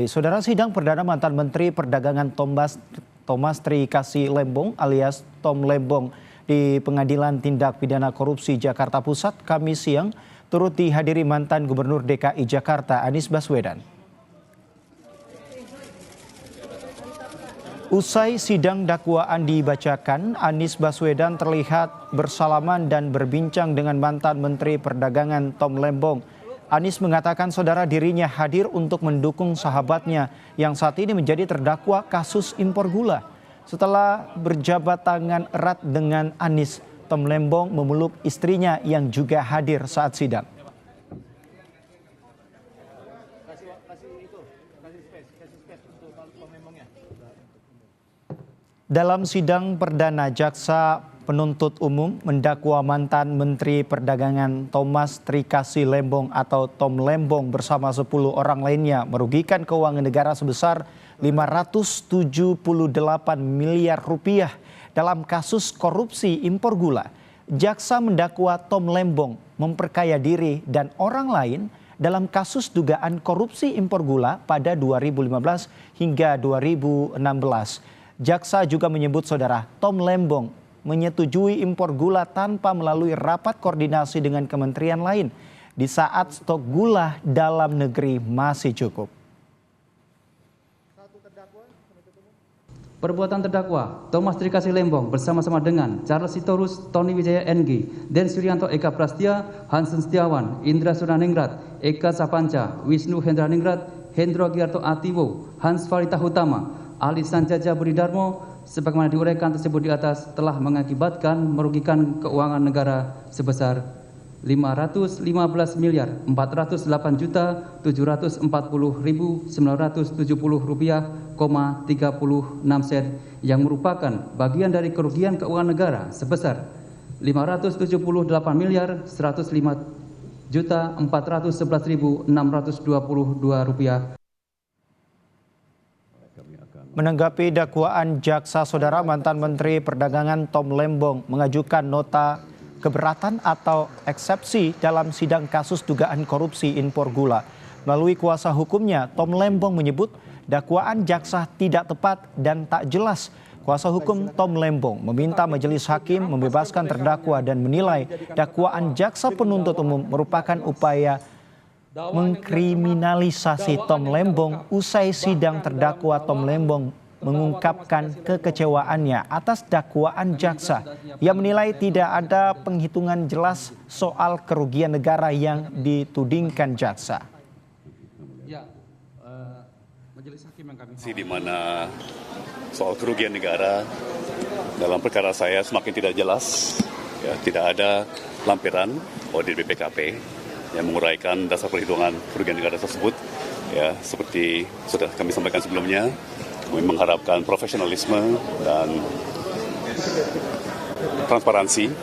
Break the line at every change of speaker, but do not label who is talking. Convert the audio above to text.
Saudara, sidang perdana mantan Menteri Perdagangan Thomas Trikasih Lembong alias Tom Lembong di Pengadilan Tindak Pidana Korupsi Jakarta Pusat Kamis siang turut dihadiri mantan Gubernur DKI Jakarta Anies Baswedan. Usai sidang dakwaan dibacakan, Anies Baswedan terlihat bersalaman dan berbincang dengan mantan Menteri Perdagangan Tom Lembong. Anies mengatakan saudara dirinya hadir untuk mendukung sahabatnya yang saat ini menjadi terdakwa kasus impor gula. Setelah berjabat tangan erat dengan Anies, Tom Lembong memeluk istrinya yang juga hadir saat sidang. Dalam sidang perdana, jaksa penuntut umum mendakwa mantan Menteri Perdagangan Thomas Trikasih Lembong atau Tom Lembong bersama 10 orang lainnya merugikan keuangan negara sebesar 578 miliar rupiah dalam kasus korupsi impor gula. Jaksa mendakwa Tom Lembong memperkaya diri dan orang lain dalam kasus dugaan korupsi impor gula pada 2015 hingga 2016. Jaksa juga menyebut saudara Tom Lembong menyetujui impor gula tanpa melalui rapat koordinasi dengan kementerian lain di saat stok gula dalam negeri masih cukup.
Perbuatan terdakwa Thomas Trikasih Lembong bersama-sama dengan Charles Sitorus, Tony Wijaya NG, Den Suryanto Eka Prastia, Hansen Setiawan, Indra Suraningrat, Eka Sapanca, Wisnu Hendraningrat, Hendro Giarto Atiwo, Hans Farita Hutama, Ali Sanjaja Budidarmo, sebagaimana diuraikan tersebut di atas telah mengakibatkan merugikan keuangan negara sebesar 558.740.970 rupiah, 36 sen yang merupakan bagian dari kerugian keuangan negara sebesar 578.105.411.622 rupiah.
Menanggapi dakwaan jaksa, saudara mantan Menteri Perdagangan Tom Lembong mengajukan nota keberatan atau eksepsi dalam sidang kasus dugaan korupsi impor gula. Melalui kuasa hukumnya, Tom Lembong menyebut dakwaan jaksa tidak tepat dan tak jelas. Kuasa hukum Tom Lembong meminta majelis hakim membebaskan terdakwa dan menilai dakwaan jaksa penuntut umum merupakan upaya mengkriminalisasi Tom Lembong. Usai sidang, terdakwa Tom Lembong mengungkapkan kekecewaannya atas dakwaan jaksa. Ia menilai tidak ada penghitungan jelas soal kerugian negara yang ditudingkan jaksa.
Di mana soal kerugian negara dalam perkara saya semakin tidak jelas, ya, tidak ada lampiran audit BPKP yang menguraikan dasar perhitungan kerugian negara tersebut. Ya, seperti sudah kami sampaikan sebelumnya, kami mengharapkan profesionalisme dan transparansi